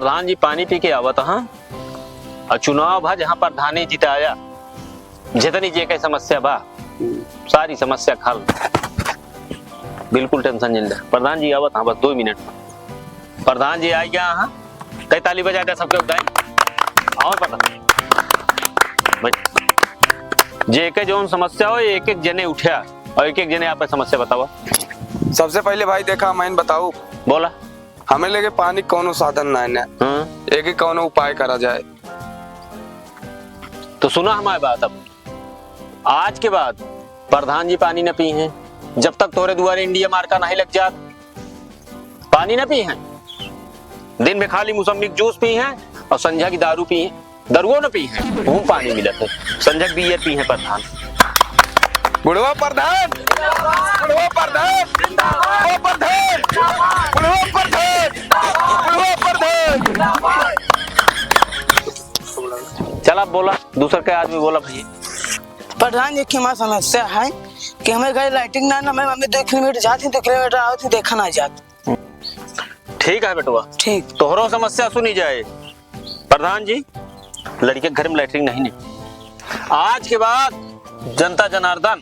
प्रधान जी पानी पी के आवत हाँ और चुनाव भा जहाँ प्रधान ही जिताया जितनी जे के समस्या बा सारी समस्या खल बिल्कुल टेंशन नहीं ले। प्रधान जी आवत हाँ बस 2 मिनट प्रधान जी आई गया हाँ कई ताली बजा दे सबके बताए और पता जे के जो समस्या हो एक एक जने उठा और एक एक जने आप समस्या बताओ। सबसे पहले भाई देखा मैं बताऊ बोला हमें लेके पानी कौनो साधन ना है एक ही कौनो उपाय करा जाए। तो सुना हमारी बात अब आज के बाद प्रधान जी पानी न पी हैं जब तक तोरे दुआरे इंडिया मार्का नहीं लग जात पानी न पी हैं। दिन में खाली मौसमी जूस पी हैं और संध्या की दारू पी हैं दरुओ न पी हैं घूम पानी मिलत है संजक बियर पी हैं प्रधान। बुढ़वा प्रधान बुढ़वा प्रधान बुढ़वा प्रधान बुढ़वा प्रधान बुढ़वा प्रधान। चल आप बोला दूसरा क्या आदमी बोला भाई। प्रधान जी की हमारी समस्या है कि हमें घर लाइटिंग ना हमें 2 किलोमीटर जाती 2 किलोमीटर आती देखा ना जाती। ठीक है बेटुआ ठीक तोहरो समस्या सुनी जाए। प्रधान जी लड़के के घर में लैटरिन नहीं आज के बाद जनता जनार्दन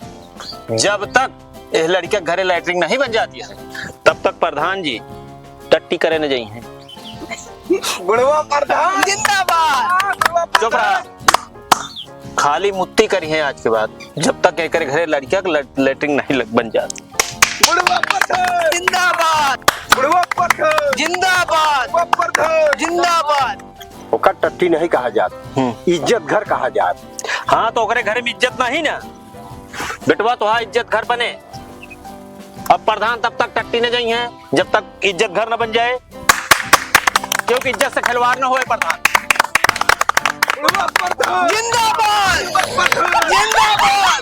जब तक इस लड़के के घरे लैटरिन नहीं बन जाती है तब तक प्रधान जी टट्टी करे न जाइए। बुढ़वा प्रधान जिंदाबाद। चुप रहा खाली मुत्ती करी है आज के बाद जब तक एक घरे लड़किया का लैटरिन नहीं बन जाती। बुढ़वा प्रधान जिंदाबाद बुढ़वा प्रधान जिंदाबाद जिंदाबाद। ओकर टट्टी नहीं कहा जात इज्जत घर कहा जात। हाँ तो ओकरे घर में इज्जत नहीं ना बेटवा तो हाँ इज्जत घर बने। अब प्रधान तब तक टट्टी न जाई है जब तक इज्जत घर न बन जाए क्योंकि इज्जत से खिलवाड़ न होए प्रधान। जिंदाबाद जिंदाबाद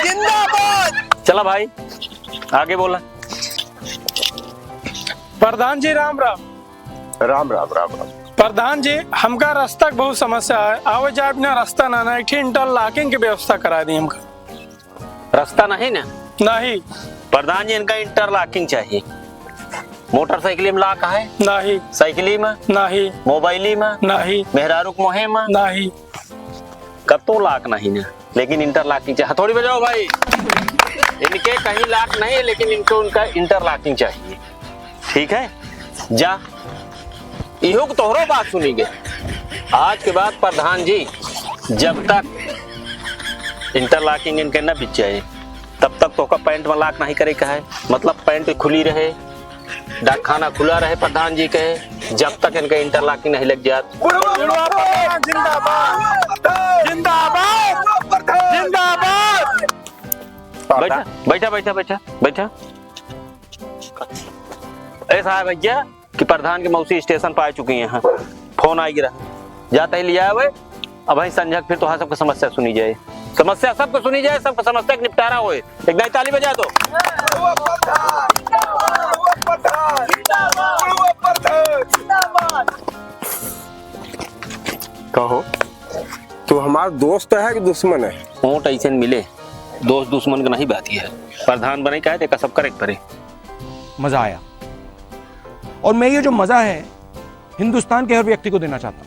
जिंदाबाद। चला भाई आगे बोला। प्रधान जी राम राम। राम राम राम राम। प्रधान जी हमका रास्ता की बहुत समस्या है आवे जाए बिना रास्ता ना ना इंटरलॉकिंग की व्यवस्था करा दी हमका। रास्ता नहीं ना नहीं प्रधान जी इनका इंटरलॉकिंग चाहिए। मोटरसाइकिल में लाक है नहीं साइकिली में नहीं मोबाइली में नहीं मेहरारुक मोहे में नहीं कब तो लाक नहीं ना लेकिन इंटरलॉकिंग चाहिए। थोड़ी बजाओ भाई इनके कहीं लाक नहीं है लेकिन इनको उनका इंटरलॉकिंग चाहिए। ठीक है जा इहो तोहरो बात सुनी गई आज के बाद प्रधान जी जब तक इंटरलॉकिंग इनके न बिच जाए तब तक तो का पैंट में लॉक नहीं करे का है मतलब पैंट खुली रहे डाक खाना खुला रहे प्रधान जी कहे जब तक इनका इंटरलॉकिंग नहीं लग जात। जिंदाबाद जिंदाबाद जिंदाबाद। बैठा बैठा बैठा बैठा बैठा ऐसा है भैया कि प्रधान के मौसी स्टेशन पर आ चुकी हैं फोन आ गिरा जाता ही लिया है अब भाई संजय फिर तो हाँ सबका समस्या सुनी जाए समस्या सबको सुनी जाए सबका समस्या का निपटारा होए। एक नई ताली बजा दो। कहो तू हमारा दोस्त है कि दुश्मन है। ऊँट ऐसे मिले दोस्त दुश्मन का नहीं बात है प्रधान बने का है सब करेक्ट करे। मजा आया और मैं ये जो मजा है हिंदुस्तान के हर व्यक्ति को देना चाहता हूं।